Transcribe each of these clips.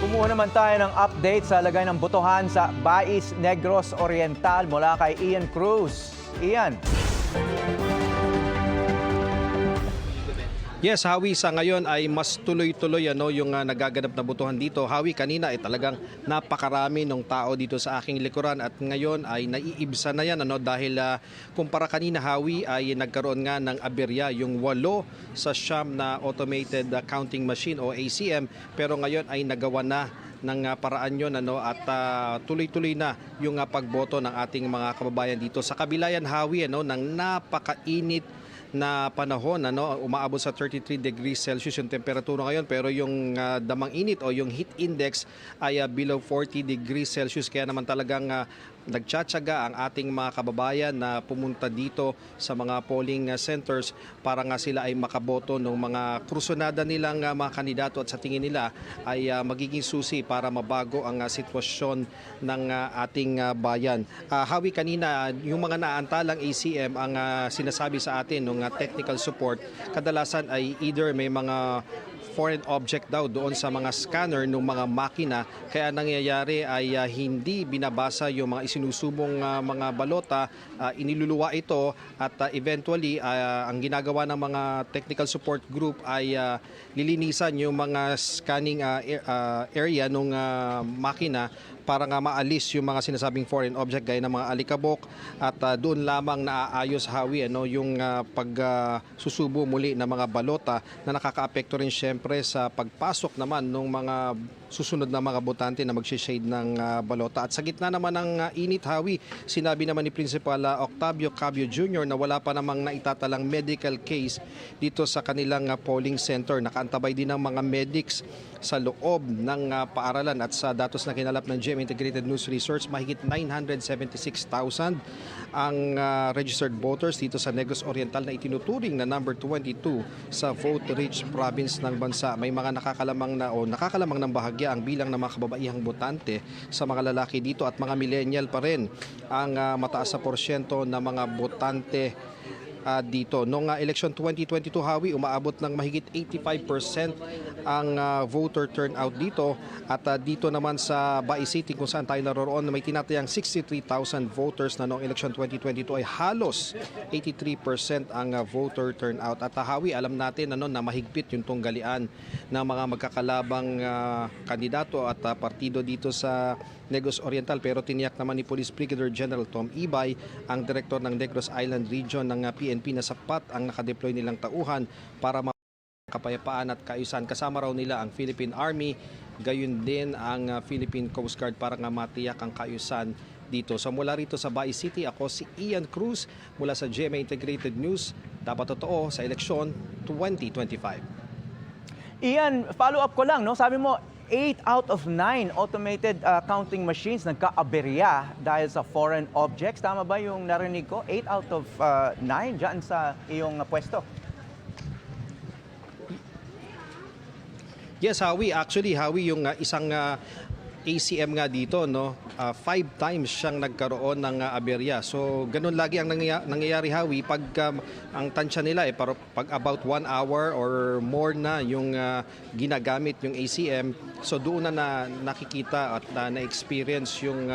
Kumuha naman tayo ng update sa lagay ng botohan sa Bais Negros Oriental mula kay Ian Cruz. Ian. Yes, Hawi, sa ngayon ay mas tuloy-tuloy yung nagaganap na botohan dito. Hawi, kanina ay talagang napakarami ng tao dito sa aking likuran at ngayon ay naiibsa na yan dahil kumpara kanina, Hawi, ay nagkaroon nga ng aberya yung 8 sa siyam na automated counting machine o ACM, pero ngayon ay nagawa na ng paraan yun at tuloy-tuloy na yung pagboto ng ating mga kababayan dito. Sa kabilayan, Hawi, ng napakainit na panahon, umaabot sa 33 degrees Celsius yung temperatura ngayon, pero yung damang init o yung heat index ay below 40 degrees Celsius, kaya naman talagang nagtsatsaga ang ating mga kababayan na pumunta dito sa mga polling centers para nga sila ay makaboto ng mga krusonada nilang mga kandidato at sa tingin nila ay magiging susi para mabago ang sitwasyon ng ating bayan. Hawi, kanina yung mga naantalang ACM ang sinasabi sa atin ng technical support, kadalasan ay either may mga foreign object daw doon sa mga scanner ng mga makina, kaya nangyayari ay hindi binabasa yung mga isinusubong mga balota, iniluluwa ito at eventually ang ginagawa ng mga technical support group ay lilinisan yung mga scanning area ng makina para nga maalis yung mga sinasabing foreign object gaya ng mga alikabok at doon lamang naaayos, Hawi, yung pagsusubo muli ng mga balota na nakakaapekto rin syempre sa pagpasok naman ng mga susunod na mga botante na magsishade ng balota. At sa gitna naman ng init, Hawi, sinabi naman ni Principal Octavio Cabio Jr. na wala pa namang naitatalang medical case dito sa kanilang polling center. Nakaantabay din ng mga medics sa loob ng paaralan at sa datos na kinalap ng GMA Integrated News Research, mahigit 976,000 ang registered voters dito sa Negros Oriental na itinuturing na number 22 sa vote-rich province ng bansa. May mga nakakalamang ng bahagya ang bilang ng mga kababaihang botante sa mga lalaki dito at mga millennial pa rin ang mataas sa porsyento ng mga botante dito. Noong election 2022, Hawi, umaabot ng mahigit 85% ang voter turnout dito at dito naman sa Bais City kung saan tayo naroon may tinatayang 63,000 voters na noong election 2022 ay halos 83% ang voter turnout. At Hawi, alam natin na mahigpit yung tunggalian ng mga magkakalabang kandidato at partido dito sa Negros Oriental, pero tiniyak naman ni Police Brigadier General Tom Ibay, ang direktor ng Negros Island Region ng PNP, na sapat ang nakadeploy nilang tauhan para kapayapaan at kaayusan. Kasama raw nila ang Philippine Army, gayon din ang Philippine Coast Guard para nga matiyak ang kaayusan dito. So mula rito sa Bais City, ako si Ian Cruz mula sa GMA Integrated News. Dapat totoo sa eleksyon 2025. Ian, follow up ko lang, sabi mo 8 out of 9 automated counting machines nagka-aberya dahil sa foreign objects. Tama ba yung narinig ko? 8 out of 9 dyan sa iyong pwesto. Yes, Hawi. Actually, Hawi, yung isang ACM nga dito, 5 times siyang nagkaroon ng aberya. So, ganun lagi ang nangyayari, Hawi, pag ang tansya nila pag about 1 hour or more na yung ginagamit yung ACM. So, doon na nakikita at na-experience yung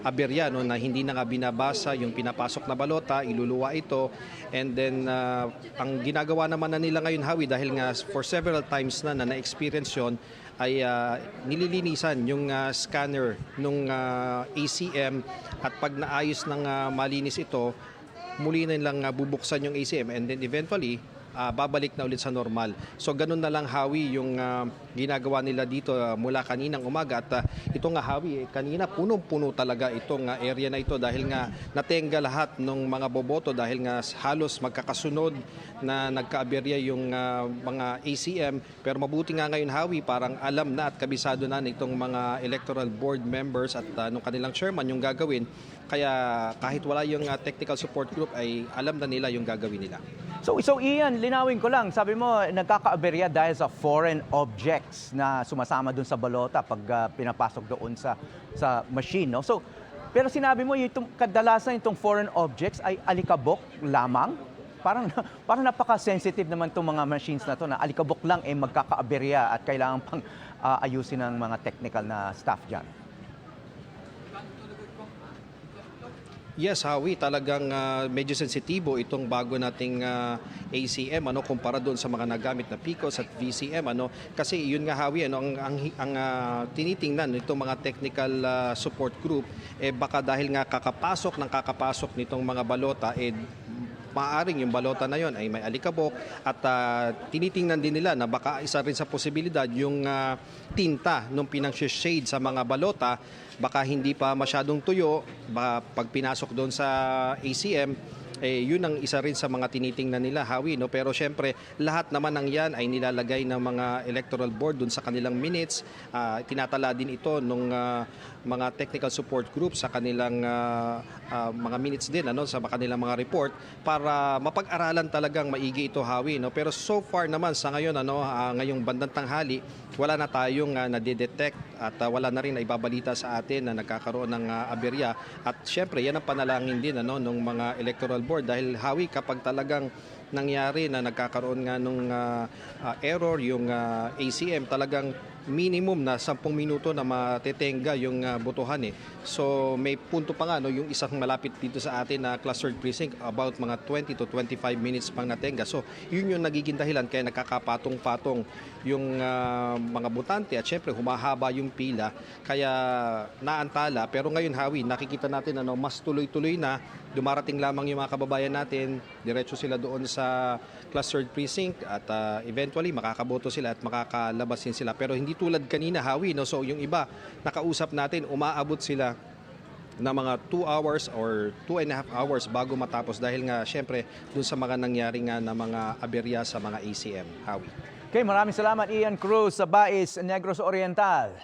aberya, na hindi na nga binabasa yung pinapasok na balota, iluluwa ito. And then, ang ginagawa naman na nila ngayon, Hawi, dahil nga for several times na na-experience yun, ay nililinisan yung scanner ng ACM at pag naayos ng malinis ito, muli na lang bubuksan yung ACM and then eventually babalik na ulit sa normal. So ganun na lang, Hawi, yung ginagawa nila dito mula kaninang umaga at ito nga, Hawi, kanina punong-puno talaga itong area na ito dahil nga natenga lahat ng mga boboto dahil nga halos magkakasunod na nagkaaberya yung mga ACM, pero mabuti nga ngayon, Hawi, parang alam na at kabisado na nitong mga electoral board members at nung kanilang chairman yung gagawin, kaya kahit wala yung technical support group ay alam na nila yung gagawin nila. So Ian, linawin ko lang, sabi mo nagkaka-aberya dahil sa foreign objects na sumasama doon sa balota pag pinapasok doon sa machine, So, pero sinabi mo kadalasan itong foreign objects ay alikabok lamang. Parang napaka-sensitive naman itong mga machines na to na alikabok lang magkaka-aberya at kailangan pang ayusin ng mga technical na staff dyan? Yes, Howie, talagang medyo sensitibo itong bago nating ACM kumpara doon sa mga nagamit na PICOS at VCM kasi yun nga, Howie, ang tinitingnan nitong mga technical support group baka dahil nga kakapasok nitong mga balota maaaring yung balota na yon ay may alikabok at tinitingnan din nila na baka isa rin sa posibilidad yung tinta nung pinang-shade sa mga balota baka hindi pa masyadong tuyo, baka pag pinasok doon sa ACM, yun ang isa rin sa mga tinitingnan nila, Howie. Pero syempre, lahat naman ng yan ay nilalagay ng mga electoral board doon sa kanilang minutes. Tinatala din ito ng mga technical support group sa kanilang mga minutes din, sa kanilang mga report para mapag-aralan talagang maigi ito, Howie. Pero so far naman sa ngayon, ngayong bandang tanghali, wala na tayong nadidetect at wala na rin na ibabalita sa atin na nagkakaroon ng aberya. At syempre, yan ang panalangin din ng mga electoral board dahil, Howie, kapag talagang nangyari na nagkakaroon nga nung error yung ACM, talagang minimum na 10 minuto na matetenga yung botohan So may punto pa nga yung isang malapit dito sa atin na clustered precinct about mga 20 to 25 minutes pang natenga. So yun yung nagiging dahilan kaya nakakapatong-patong yung mga botante at syempre humahaba yung pila kaya naantala. Pero ngayon, Howie, nakikita natin mas tuloy-tuloy na dumarating lamang yung mga kababayan natin, diretso sila doon sa clustered precinct at eventually makakaboto sila at makakalabas din sila. Pero hindi tulad kanina, Howie, so yung iba, nakausap natin, umaabot sila na mga 2 hours or 2.5 hours bago matapos dahil nga syempre doon sa mga nangyari nga na mga aberya sa mga ACM, Howie. Okay, maraming salamat Ian Cruz sa Bais, Negros Oriental.